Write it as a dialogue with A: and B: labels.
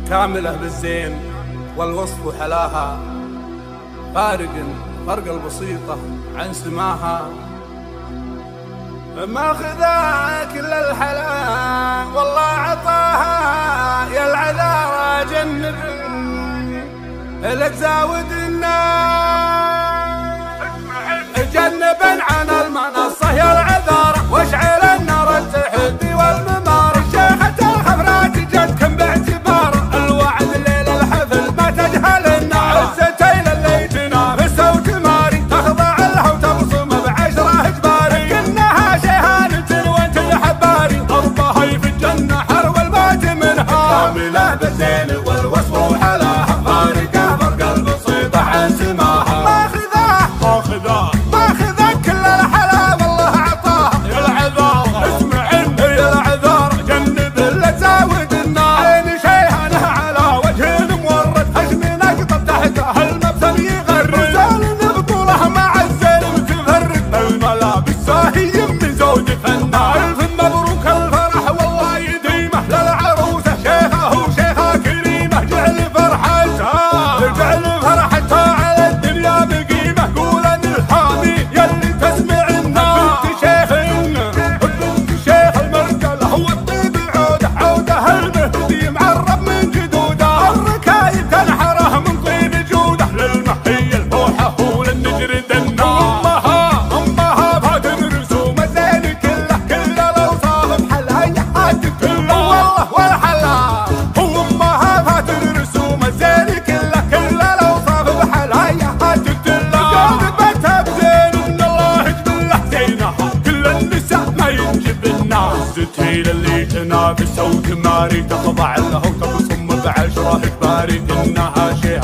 A: كاملة بالزين والوصف حلاها، فرق البسيطة عن سماها. ما خذا كل الحلا والله عطاها، يا العذارى لك زاود النار جنبا عن المنصة يا العذارى، واشعل النار التحدي والممار. شيخة الخبرات جدكم باعتبار الوعد ليل الحفل ما تجهل النار. عزتين اللي تنافس وتماري تخضع لها وتبصم بعشرة اجباري. كنها شيهانة وانت الحباري، ضربها في الجنة حرب الموت منها. كاملة بالزين والوصف وحلاها، فارقة فرق البسيطة عن سماها. ما خذاه كل الحلا والله عطاها، يا العذارى اسمع يا العذارى جنب اللي تزاود النار. عين شيهانه على وجه المورد، هجم نقطة تحته المبسم يغرد. رسال بطوله مع الزين متفرد، الملابس ساهي من زوج فنان. الف مبروك الفرح والله يديمه للعروسة، شيخه وشيخة كريمة. جعل فرحتها على الدنيا بقيمة. قول الحامي يلي تسمع النار، بنت شيخ المرجله والطيب عوده المهدي معرب من جدوده. الركايب تنحره من طيب جوده، للمحي الفوحه وللنجر النار. امها فاتن رسوم الزين كل الاوصاف بحلها يحاتك كله والله والحلا. امها فاتن رسوم الزين كل الاوصاف بحلها يحاتك كله. جاذبتها بزين ان الله يجبله زينها، كل النساء ما ينجب الناس. ستيل اللي تنافس وتماري تخضع لها وتبصم بعشرة اجباري. انها شيء